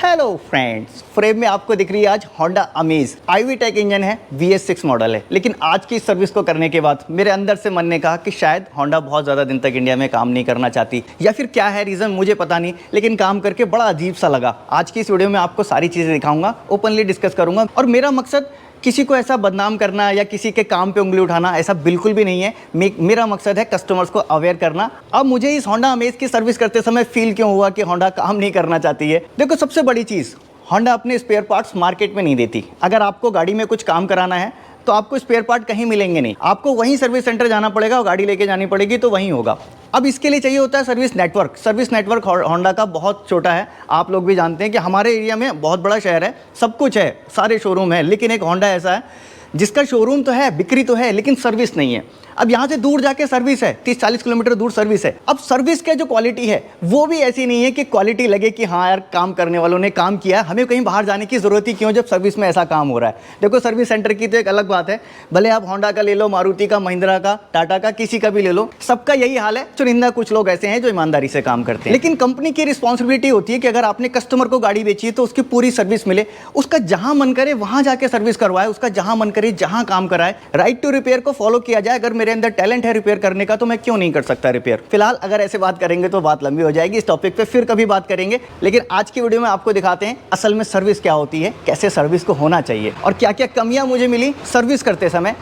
Hello friends, frame में आपको दिख रही है आज Honda Amaze IV tech engine है, VS6 मॉडल है। लेकिन आज की सर्विस को करने के बाद मेरे अंदर से मन ने कहा कि शायद होंडा बहुत ज़्यादा दिन तक इंडिया में काम नहीं करना चाहती, या फिर क्या है रीज़न मुझे पता नहीं, लेकिन काम करके बड़ा अजीब सा लगा। आज की इस वीडियो में आपको सारी चीज़ें दिखाऊंगा, ओपनली डिस्कस करूंगा। और मेरा मकसद किसी को ऐसा बदनाम करना या किसी के काम पे उंगली उठाना ऐसा बिल्कुल भी नहीं है। मेरा मकसद है कस्टमर्स को अवेयर करना। अब मुझे इस होंडा अमेज की सर्विस करते समय फील क्यों हुआ कि होंडा काम नहीं करना चाहती है। देखो, सबसे बड़ी चीज़, होंडा अपने स्पेयर पार्ट्स मार्केट में नहीं देती। अगर आपको गाड़ी में कुछ काम कराना है तो आपको स्पेयर पार्ट कहीं मिलेंगे नहीं, आपको वहीं सर्विस सेंटर जाना पड़ेगा और गाड़ी लेके जानी पड़ेगी तो वहीं होगा। अब इसके लिए चाहिए होता है service network. Service network Honda का बहुत छोटा है। आप लोग भी जानते हैं कि हमारे एरिया में बहुत बड़ा शहर है, सब कुछ है, सारे शोरूम है, लेकिन एक होंडा ऐसा है जिसका शोरूम तो है, बिक्री तो है, लेकिन सर्विस नहीं है। अब यहाँ से दूर जाके सर्विस है, 30-40 किलोमीटर दूर सर्विस है। अब सर्विस का जो क्वालिटी है वो भी ऐसी नहीं है कि क्वालिटी लगे कि हाँ यार काम करने वालों ने काम किया, हमें कहीं बाहर जाने की ज़रूरत ही क्यों जब सर्विस में ऐसा काम हो रहा है। देखो, सर्विस सेंटर की तो एक अलग बात है, भले आप होंडा का ले लो, मारुति का, महिंद्रा का, टाटा का, किसी का भी ले लो, सबका यही हाल है। चुनिंदा कुछ लोग ऐसे हैं जो ईमानदारी से काम करते हैं। लेकिन कंपनी की रिस्पॉन्सिबिलिटी होती है कि अगर आपने कस्टमर को गाड़ी बेची है तो उसकी पूरी सर्विस मिले, उसका जहां मन करे वहां जाके सर्विस करवाए, उसका जहां मन करे जहां काम कराए। राइट टू रिपेयर को फॉलो किया जाए। अगर मेरे अंदर टैलेंट है रिपेयर करने का तो मैं क्यों नहीं कर सकता रिपेयर। फिलहाल अगर ऐसे बात करेंगे तो बात लंबी हो जाएगी, इस टॉपिक पे फिर कभी बात करेंगे। लेकिन आज की वीडियो में आपको दिखाते हैं असल में सर्विस क्या होती है, कैसे सर्विस को होना चाहिए और क्या क्या कमियां मुझे मिली सर्विस करते समय,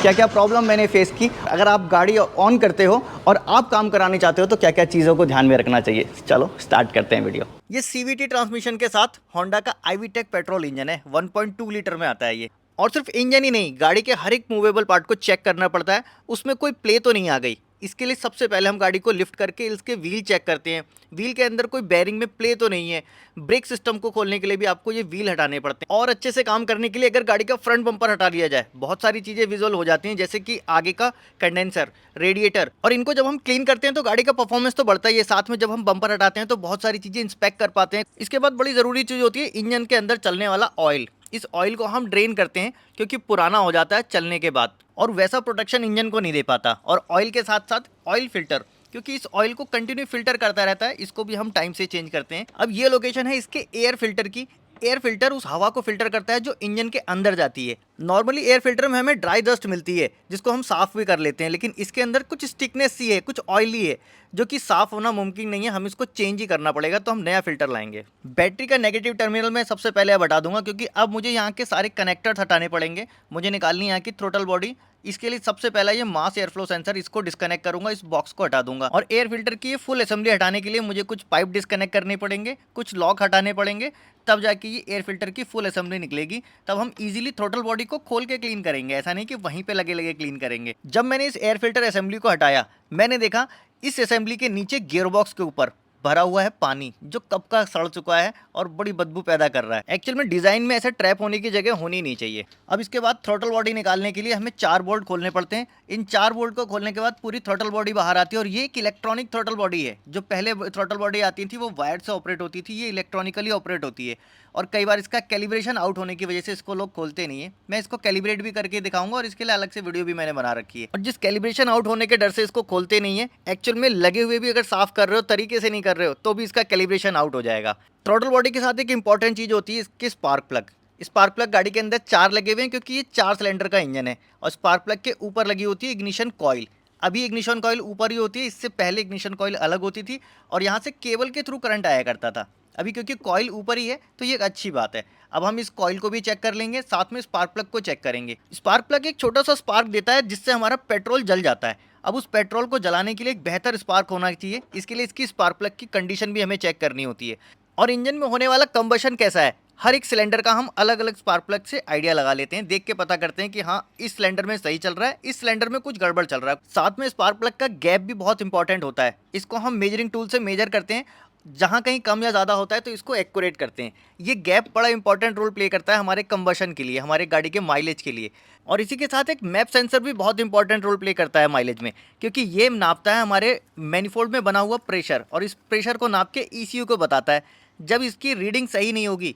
क्या क्या प्रॉब्लम मैंने फेस की। अगर आप गाड़ी ऑन करते हो और आप काम कराने चाहते हो तो क्या क्या चीज़ों को ध्यान में रखना चाहिए। चलो स्टार्ट करते हैं वीडियो। ये CVT ट्रांसमिशन के साथ होंडा का आईवी टेक पेट्रोल इंजन है, 1.2 लीटर में आता है ये। और सिर्फ इंजन ही नहीं, गाड़ी के हर एक मूवेबल पार्ट को चेक करना पड़ता है, उसमें कोई प्ले तो नहीं आ गई। इसके लिए सबसे पहले हम गाड़ी को लिफ्ट करके इसके व्हील चेक करते हैं, व्हील के अंदर कोई बेयरिंग में प्ले तो नहीं है। ब्रेक सिस्टम को खोलने के लिए भी आपको ये व्हील हटाने पड़ते हैं। और अच्छे से काम करने के लिए अगर गाड़ी का फ्रंट बम्पर हटा लिया जाए, बहुत सारी चीज़ें विजुअल हो जाती हैं, जैसे कि आगे का कंडेंसर, रेडिएटर। और इनको जब हम क्लीन करते हैं तो गाड़ी का परफॉर्मेंस तो बढ़ता ही है, साथ में जब हम बम्पर हटाते हैं तो बहुत सारी चीज़ें इंस्पेक्ट कर पाते हैं। इसके बाद बड़ी ज़रूरी चीज़ होती है इंजन के अंदर चलने वाला ऑयल। इस ऑयल को हम ड्रेन करते हैं क्योंकि पुराना हो जाता है चलने के बाद और वैसा प्रोटेक्शन इंजन को नहीं दे पाता। और ऑयल के साथ साथ ऑयल फिल्टर, क्योंकि इस ऑयल को कंटिन्यू फिल्टर करता रहता है, इसको भी हम टाइम से चेंज करते हैं। अब ये लोकेशन है इसके एयर फिल्टर की। एयर फिल्टर उस हवा को फिल्टर करता है जो इंजन के अंदर जाती है। नॉर्मली एयर फिल्टर में हमें ड्राई डस्ट मिलती है जिसको हम साफ भी कर लेते हैं, लेकिन इसके अंदर कुछ स्टिकनेस सी है, कुछ ऑयली है, जो कि साफ होना मुमकिन नहीं है। हम इसको चेंज ही करना पड़ेगा, तो हम नया फिल्टर लाएंगे। बैटरी का नेगेटिव टर्मिनल मैं सबसे पहले अब हटा दूंगा, क्योंकि अब मुझे यहाँ के सारे कनेक्टर्स हटाने पड़ेंगे। मुझे निकालनी है यहाँ की थ्रोटल बॉडी। इसके लिए सबसे पहला ये मास एयर फ्लो सेंसर, इसको डिस्कनेक्ट करूंगा, इस बॉक्स को हटा दूंगा। और एयर फिल्टर की ये फुल असेंबली हटाने के लिए मुझे कुछ पाइप डिस्कनेक्ट करने पड़ेंगे, कुछ लॉक हटाने पड़ेंगे, तब जाके ये एयर फिल्टर की फुल असेंबली निकलेगी। तब हम इजीली थ्रोटल बॉडी को खोल के क्लीन करेंगे, ऐसा नहीं कि वहीं पे लगे लगे क्लीन करेंगे। जब मैंने इस एयर फिल्टर असेंबली को हटाया, मैंने देखा इस असेंबली के नीचे गियरबॉक्स के ऊपर भरा हुआ है पानी, जो कब का सड़ चुका है और बड़ी बदबू पैदा कर रहा है। एक्चुअल में डिजाइन में ऐसे ट्रैप होने की जगह होनी नहीं चाहिए। अब इसके बाद थ्रोटल बॉडी निकालने के लिए हमें 4 बोल्ट खोलने पड़ते हैं। इन 4 बोल्ट को खोलने के बाद पूरी थ्रोटल बॉडी बाहर आती है। और ये एक इलेक्ट्रॉनिक थ्रोटल बॉडी है। जो पहले थ्रोटल बॉडी आती थी वो वायर से ऑपरेट होती थी, ये इलेक्ट्रॉनिकली ऑपरेट होती है। और कई बार इसका कैलिब्रेशन आउट होने की वजह से इसको लोग खोलते नहीं है। मैं इसको कैलिब्रेट भी करके दिखाऊंगा और इसके लिए अलग से वीडियो भी मैंने बना रखी है। और जिस कैलिब्रेशन आउट होने के डर से इसको खोलते नहीं है, एक्चुअल में लगे हुए भी अगर साफ कर रहे हो, तरीके से नहीं कर रहे हो, तो भी इसका कैलिब्रेशन आउट हो जाएगा। थ्रोटल बॉडी के साथ एक इंपॉर्टेंट चीज़ होती है इसके स्पार्क प्लग। स्पार्क प्लग गाड़ी के अंदर 4 लगे हुए हैं, क्योंकि ये 4 सिलेंडर का इंजन है। और स्पार्क प्लग के ऊपर लगी होती है इग्निशन कॉइल। अभी इग्निशन कॉइल ऊपर ही होती है, इससे पहले इग्निशन कॉइल अलग होती थी और यहाँ से केबल के थ्रू करंट आया करता था। अभी क्योंकि कॉइल ऊपर ही है तो ये एक अच्छी बात है। अब हम इस कॉइल को भी चेक कर लेंगे, साथ में स्पार्क प्लग को चेक करेंगे। स्पार्क प्लग एक छोटा सा स्पार्क देता है जिससे हमारा पेट्रोल जल जाता है। अब उस पेट्रोल को जलाने के लिए एक बेहतर स्पार्क होना चाहिए, इसके लिए इसकी स्पार्क प्लग की कंडीशन भी हमें चेक करनी होती है। और इंजन में होने वाला कंबशन कैसा है, हर एक सिलेंडर का हम अलग अलग स्पार्क प्लग से आइडिया लगा लेते हैं, देख के पता करते हैं कि हाँ इस सिलेंडर में सही चल रहा है, इस सिलेंडर में कुछ गड़बड़ चल रहा है। साथ में स्पार्क प्लग का गैप भी बहुत इंपॉर्टेंट होता है। इसको हम मेजरिंग टूल से मेजर करते हैं, जहाँ कहीं कम या ज़्यादा होता है तो इसको एक्यूरेट करते हैं। ये गैप बड़ा इंपॉर्टेंट रोल प्ले करता है हमारे कंबशन के लिए, हमारे गाड़ी के माइलेज के लिए। और इसी के साथ एक मैप सेंसर भी बहुत इंपॉर्टेंट रोल प्ले करता है माइलेज में, क्योंकि ये नापता है हमारे मैनिफोल्ड में बना हुआ प्रेशर, और इस प्रेशर को नाप के ECU को बताता है। जब इसकी रीडिंग सही नहीं होगी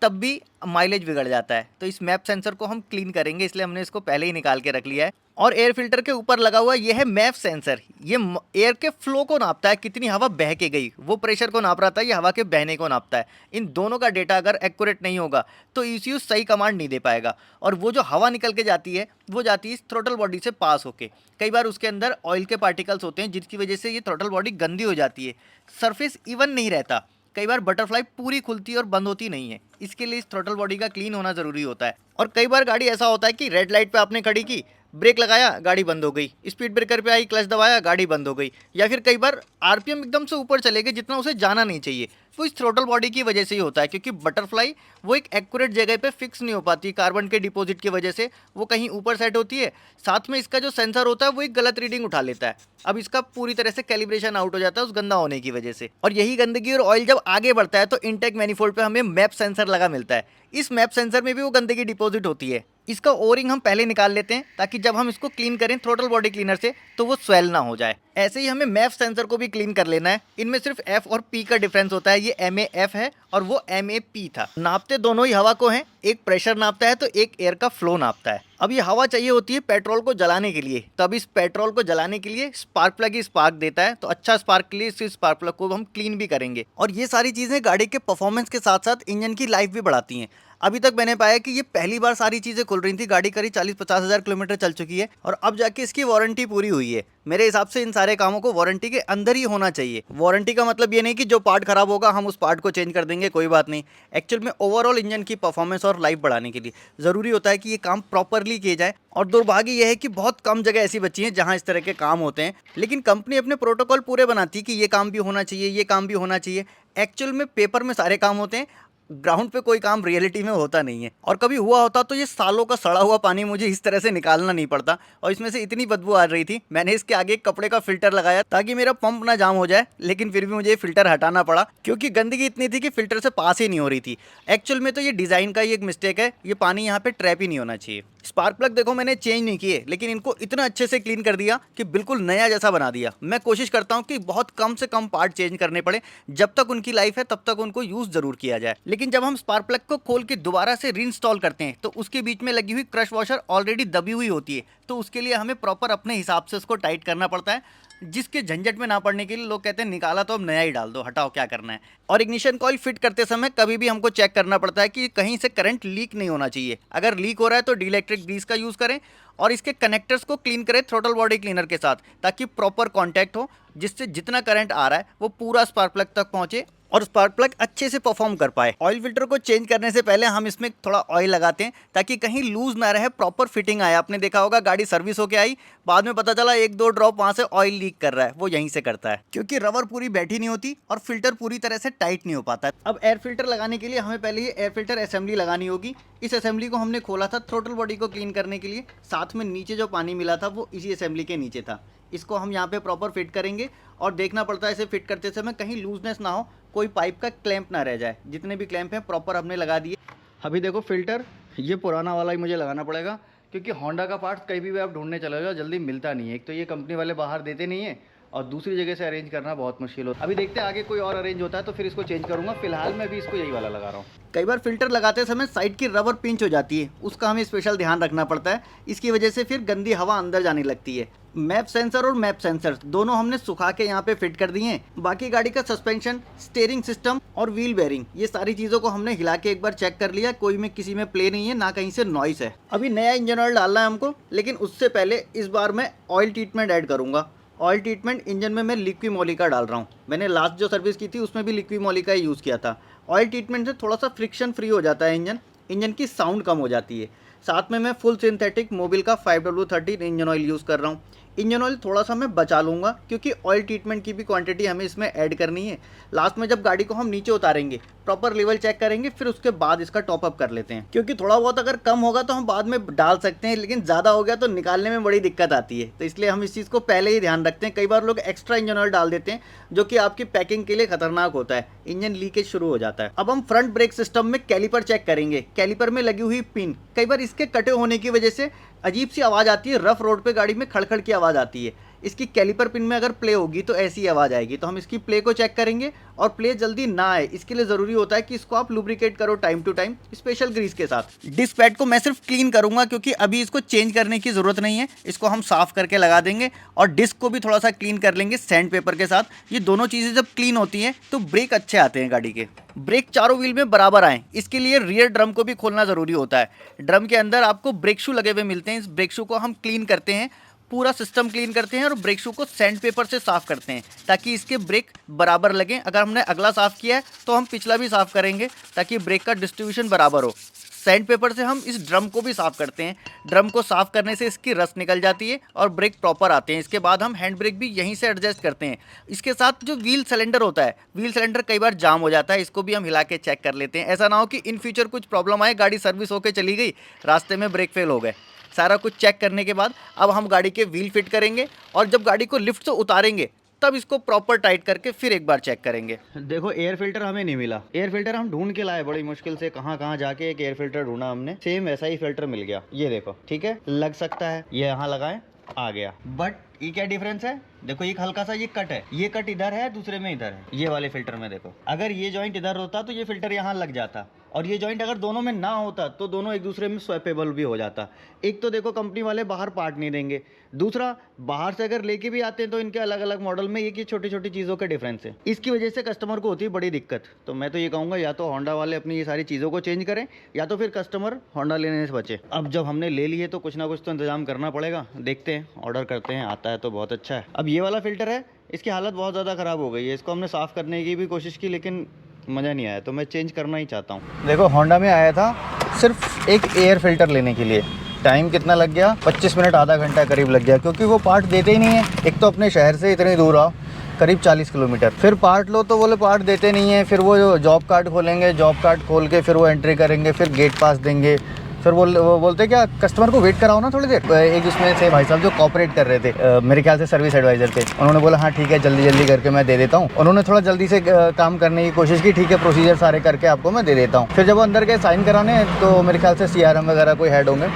तब भी माइलेज बिगड़ जाता है। तो इस मैप सेंसर को हम क्लीन करेंगे, इसलिए हमने इसको पहले ही निकाल के रख लिया है। और एयर फिल्टर के ऊपर लगा हुआ ये है मैप सेंसर। ये एयर के फ्लो को नापता है, कितनी हवा बह के गई, वो प्रेशर को नाप रहा था, ये हवा के बहने को नापता है। इन दोनों का डेटा अगर एक्यूरेट नहीं होगा तो ECU सही कमांड नहीं दे पाएगा, और वो जो हवा निकल के जाती है वो जाती है थ्रोटल बॉडी से पास होके। कई बार उसके अंदर ऑयल के पार्टिकल्स होते हैं जिसकी वजह से ये थ्रोटल बॉडी गंदी हो जाती है, सरफेस इवन नहीं रहता। कई बार बटरफ्लाई पूरी खुलती और बंद होती नहीं है, इसके लिए इस थ्रोटल बॉडी का क्लीन होना ज़रूरी होता है। और कई बार गाड़ी ऐसा होता है कि रेड लाइट पे आपने खड़ी की, ब्रेक लगाया, गाड़ी बंद हो गई, स्पीड ब्रेकर पे आई, क्लच दबाया, गाड़ी बंद हो गई, या फिर कई बार RPM एकदम से ऊपर चले गए जितना उसे जाना नहीं चाहिए। वो इस थ्रोटल बॉडी की वजह से ही होता है, क्योंकि बटरफ्लाई वो एक एक्यूरेट जगह पे फिक्स नहीं हो पाती, कार्बन के डिपॉजिट की वजह से वो कहीं ऊपर सेट होती है। साथ में इसका जो सेंसर होता है वो एक गलत रीडिंग उठा लेता है, अब इसका पूरी तरह से कैलिब्रेशन आउट हो जाता है उस गंदा होने की वजह से। और यही गंदगी और ऑयल जब आगे बढ़ता है तो इनटेक मैनिफोल्ड पे हमें मैप सेंसर लगा मिलता है। इस मैप सेंसर में भी वो गंदगी डिपॉजिट होती है। इसका ओरिंग हम पहले निकाल लेते हैं ताकि जब हम इसको क्लीन करें थ्रोटल बॉडी क्लीनर से तो वो स्वेल ना हो जाए। ऐसे ही हमें मैप सेंसर को भी क्लीन कर लेना है। इनमें सिर्फ F और P का डिफरेंस होता है, ये MAF है और वो MAP था। नापते दोनों ही हवा को हैं, एक प्रेशर नापता है तो एक एयर का फ्लो नापता है। अब ये हवा चाहिए होती है पेट्रोल को जलाने के लिए, तो अब इस पेट्रोल को जलाने के लिए स्पार्क प्लग ही स्पार्क देता है, तो अच्छा स्पार्क के लिए इस स्पार्क प्लग को हम क्लीन भी करेंगे। और ये सारी चीज़ें गाड़ी के परफॉर्मेंस के साथ साथ इंजन की लाइफ भी बढ़ाती हैं। अभी तक मैंने पाया कि ये पहली बार सारी चीज़ें खुल रही थी, गाड़ी करीब 40-50 हज़ार किलोमीटर चल चुकी है और अब जाके इसकी वारंटी पूरी हुई है। मेरे हिसाब से इन सारे कामों को वारंटी के अंदर ही होना चाहिए। वारंटी का मतलब ये नहीं कि जो पार्ट खराब होगा हम उस पार्ट को चेंज कर देंगे, कोई बात नहीं। एक्चुअल में ओवरऑल इंजन की परफॉर्मेंस और लाइफ बढ़ाने के लिए ज़रूरी होता है कि ये काम प्रॉपरली किए जाए। और दुर्भाग्य यह है कि बहुत कम जगह ऐसी बची हैं जहाँ इस तरह के काम होते हैं, लेकिन कंपनी अपने प्रोटोकॉल पूरे बनाती है कि ये काम भी होना चाहिए, ये काम भी होना चाहिए। एक्चुअल में पेपर में सारे काम होते हैं, ग्राउंड पे कोई काम रियलिटी में होता नहीं है। और कभी हुआ होता तो ये सालों का सड़ा हुआ पानी मुझे इस तरह से निकालना नहीं पड़ता। और इसमें से इतनी बदबू आ रही थी, मैंने इसके आगे एक कपड़े का फिल्टर लगाया ताकि मेरा पंप ना जाम हो जाए, लेकिन फिर भी मुझे ये फिल्टर हटाना पड़ा क्योंकि गंदगी इतनी थी कि फिल्टर से पास ही नहीं हो रही थी। एक्चुअल में तो ये डिज़ाइन का ही एक मिस्टेक है, ये पानी यहाँ पे ट्रैप ही नहीं होना चाहिए। स्पार्क प्लग देखो मैंने चेंज नहीं किए, लेकिन इनको इतना अच्छे से क्लीन कर दिया कि बिल्कुल नया जैसा बना दिया। मैं कोशिश करता हूँ कि बहुत कम से कम पार्ट चेंज करने पड़े, जब तक उनकी लाइफ है तब तक उनको यूज़ ज़रूर किया जाए। लेकिन जब हम स्पार्क प्लग को खोल के दोबारा से रीइंस्टॉल करते हैं तो उसके बीच में लगी हुई क्रश वॉशर ऑलरेडी दबी हुई होती है, तो उसके लिए हमें प्रॉपर अपने हिसाब से उसको टाइट करना पड़ता है, जिसके झंझट में ना पड़ने के लिए लोग कहते हैं निकाला तो अब नया ही डाल दो, हटाओ क्या करना है। और इग्निशन कॉइल फिट करते समय कभी भी हमको चेक करना पड़ता है कि कहीं से करंट लीक नहीं होना चाहिए। अगर लीक हो रहा है तो डीइलेक्ट्रिक ग्रीस का यूज़ करें और इसके कनेक्टर्स को क्लीन करें थ्रोटल बॉडी क्लीनर के साथ, ताकि प्रॉपर कॉन्टैक्ट हो, जिससे जितना करंट आ रहा है वो पूरा स्पार्क प्लग तक पहुंचे और स्पार्क प्लग अच्छे से परफॉर्म कर पाए। ऑयल फिल्टर को चेंज करने से पहले हम इसमें थोड़ा ऑयल लगाते हैं ताकि कहीं लूज ना रहे, प्रॉपर फिटिंग आए। आपने देखा होगा गाड़ी सर्विस होके आई, बाद में पता चला 1-2 ड्रॉप वहाँ से ऑयल लीक कर रहा है, वो यहीं से करता है क्योंकि रबर पूरी बैठी नहीं होती और फिल्टर पूरी तरह से टाइट नहीं हो पाता। अब एयर फिल्टर लगाने के लिए हमें पहले ये एयर फिल्टर असेंबली लगानी होगी। इस असेंबली को हमने खोला था थ्रोटल बॉडी को क्लीन करने के लिए, साथ में नीचे जो पानी मिला था वो इसी असेंबली के नीचे था। इसको हम यहाँ पे प्रॉपर फिट करेंगे और देखना पड़ता है इसे फिट करते समय कहीं लूजनेस ना हो, कोई पाइप का क्लैंप ना रह जाए। जितने भी क्लैंप हैं प्रॉपर हमने लगा दिए। अभी देखो फिल्टर ये पुराना वाला ही मुझे लगाना पड़ेगा क्योंकि होंडा का पार्ट्स कहीं भी आप ढूंढने चले जाओ जल्दी मिलता नहीं है। एक तो ये कंपनी वाले बाहर देते नहीं है और दूसरी जगह से अरेंज करना बहुत मुश्किल होता है। अभी देखते हैं आगे कोई और अरेंज होता है तो फिर इसको चेंज करूँगा, फिलहाल मैं भी इसको यही वाला लगा रहा हूँ। कई बार फिल्टर लगाते समय साइड की रबर पिंच हो जाती है, उसका हमें स्पेशल ध्यान रखना पड़ता है, इसकी वजह से फिर गंदी हवा अंदर जाने लगती है। मैप सेंसर और मैप सेंसर दोनों हमने सुखा के यहाँ पे फिट कर दिए हैं। बाकी गाड़ी का सस्पेंशन, स्टीयरिंग सिस्टम और व्हील बेयरिंग, ये सारी चीज़ों को हमने हिला के एक बार चेक कर लिया, कोई में किसी में प्ले नहीं है, ना कहीं से नॉइस है। अभी नया इंजन ऑयल डालना है हमको, लेकिन उससे पहले इस बार मैं ऑयल ट्रीटमेंट ऐड करूँगा। ऑयल ट्रीटमेंट इंजन में मैं लिक्विड मोलिका डाल रहा हूँ। मैंने लास्ट जो सर्विस की थी उसमें भी लिक्विड मोलिका ही यूज़ किया था। ऑयल ट्रीटमेंट से थोड़ा सा फ्रिक्शन फ्री हो जाता है इंजन की साउंड कम हो जाती है। साथ में मैं फुल सिंथेटिक मोबिल का 5W13 इंजन ऑयल यूज़ कर रहा हूँ। इंजन ऑयल थोड़ा सा मैं बचा लूँगा क्योंकि ऑयल ट्रीटमेंट की भी क्वांटिटी हमें इसमें ऐड करनी है। लास्ट में जब गाड़ी को हम नीचे उतारेंगे प्रॉपर लेवल चेक करेंगे, फिर उसके बाद इसका टॉपअप कर लेते हैं, क्योंकि थोड़ा बहुत अगर कम होगा तो हम बाद में डाल सकते हैं, लेकिन ज़्यादा हो गया तो निकालने में बड़ी दिक्कत आती है। तो इसलिए हम इस चीज़ को पहले ही ध्यान रखते हैं। कई बार लोग एक्स्ट्रा इंजन ऑयल डाल देते हैं जो कि आपकी पैकिंग के लिए खतरनाक होता है, इंजन लीकेज शुरू हो जाता है। अब हम फ्रंट ब्रेक सिस्टम में कैलिपर चेक करेंगे। कैलिपर में लगी हुई पिन, कई बार इसके कटे होने की वजह से अजीब सी आवाज़ आती है, रफ रोड पे गाड़ी में खड़खड़ की आवाज़ आती है। इसकी कैलिपर पिन में अगर प्ले होगी तो ऐसी आवाज़ आएगी। तो हम इसकी प्ले को चेक करेंगे और प्ले जल्दी ना आए इसके लिए ज़रूरी होता है कि इसको आप लुब्रिकेट करो time to time special grease के साथ। डिस्क पैड को मैं सिर्फ क्लीन करूंगा क्योंकि अभी इसको चेंज करने की ज़रूरत नहीं है, इसको हम साफ़ करके लगा देंगे और डिस्क को भी थोड़ा सा क्लीन कर लेंगे सैंड पेपर के साथ। ये दोनों चीज़ें जब क्लीन होती हैं तो ब्रेक अच्छे आते हैं गाड़ी के। ब्रेक चारों व्हील में बराबर आए इसके लिए रियर ड्रम को भी खोलना ज़रूरी होता है। ड्रम के अंदर आपको ब्रेक शू लगे हुए मिलते हैं, इस ब्रेक शू को हम क्लीन करते हैं, पूरा सिस्टम क्लीन करते हैं और ब्रेक शू को सैंड पेपर से साफ़ करते हैं ताकि इसके ब्रेक बराबर लगें। अगर हमने अगला साफ़ किया है तो हम पिछला भी साफ़ करेंगे ताकि ब्रेक का डिस्ट्रीब्यूशन बराबर हो। सैंड पेपर से हम इस ड्रम को भी साफ़ करते हैं, ड्रम को साफ़ करने से इसकी रस्ट निकल जाती है और ब्रेक प्रॉपर आते हैं। इसके बाद हम हैंड ब्रेक भी यहीं से एडजस्ट करते हैं। इसके साथ जो व्हील सिलेंडर होता है, व्हील सिलेंडर कई बार जाम हो जाता है, इसको भी हम हिला के चेक कर लेते हैं। ऐसा ना हो कि इन फ्यूचर कुछ प्रॉब्लम आए, गाड़ी सर्विस होकर चली गई, रास्ते में ब्रेक फेल हो गए। सारा कुछ चेक करने के बाद अब हम गाड़ी के व्हील फिट करेंगे और जब गाड़ी को लिफ्ट से उतारेंगे तब इसको प्रॉपर टाइट करके फिर एक बार चेक करेंगे। देखो एयर फिल्टर हमें नहीं मिला, एयर फिल्टर हम ढूंढ के लाए बड़ी मुश्किल से, कहाँ कहाँ जाके एक एयर फिल्टर ढूंढा हमने, सेम वैसा ही फिल्टर मिल गया। ये देखो ठीक है, लग सकता है, ये यहाँ लगाए आ गया। बट ये क्या डिफरेंस है, देखो एक हल्का सा ये कट है, ये कट इधर है, दूसरे में इधर है। ये वाले फिल्टर में देखो, अगर ये जॉइंट इधर होता तो ये फिल्टर यहाँ लग जाता और ये जॉइंट अगर दोनों में ना होता तो दोनों एक दूसरे में स्वैपेबल भी हो जाता। एक तो देखो कंपनी वाले बाहर पार्ट नहीं देंगे, दूसरा बाहर से अगर लेके भी आते हैं तो इनके अलग अलग मॉडल में एक ही छोटी छोटी चीज़ों का डिफरेंस है। इसकी वजह से कस्टमर को होती है बड़ी दिक्कत। तो मैं तो ये कहूँगा या तो होंडा वाले अपनी ये सारी चीज़ों को चेंज करें या तो फिर कस्टमर होंडा लेने से बचे। अब जब हमने ले लिए तो कुछ ना कुछ तो इंतजाम करना पड़ेगा, देखते हैं, ऑर्डर करते हैं, आता है तो बहुत अच्छा है। अब ये वाला फिल्टर है, इसकी हालत बहुत ज़्यादा ख़राब हो गई है, इसको हमने साफ़ करने की भी कोशिश की लेकिन मज़ा नहीं आया, तो मैं चेंज करना ही चाहता हूँ। देखो होंडा में आया था सिर्फ एक एयर फिल्टर लेने के लिए, टाइम कितना लग गया, 25 मिनट आधा घंटा करीब लग गया, क्योंकि वो पार्ट देते ही नहीं है। एक तो अपने शहर से इतनी दूर आओ, करीब 40 किलोमीटर, फिर पार्ट लो तो बोले पार्ट देते नहीं है। फिर वो जॉब कार्ड खोलेंगे, जॉब कार्ड खोल के फिर वो एंट्री करेंगे, फिर गेट पास देंगे, फिर वो बोलते क्या कस्टमर को वेट कराओ ना थोड़ी देर। एक उसमें से भाई साहब जो कॉपरेट कर रहे थे, मेरे ख्याल से सर्विस एडवाइज़र थे, उन्होंने बोला हाँ ठीक है जल्दी जल्दी करके मैं दे देता हूँ। उन्होंने थोड़ा जल्दी से काम करने की कोशिश की, ठीक है प्रोसीजर सारे करके आपको मैं दे देता हूँ। फिर जब वो अंदर गए साइन कराने तो मेरे ख्याल से CRM वगैरह कोई हेड होंगे,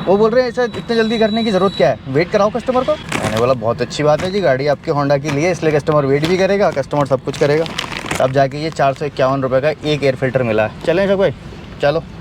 वो बोल रहे हैं ऐसा इतने जल्दी करने की ज़रूरत क्या है, वेट कराओ कस्टमर को। मैंने बोला बहुत अच्छी बात है जी, गाड़ी आपके होंडा की लिए इसलिए कस्टमर वेट भी करेगा, कस्टमर सब कुछ करेगा। अब जाके ये 451 रुपये का एक एयर फिल्टर मिला है। चलें सब भाई, चलो।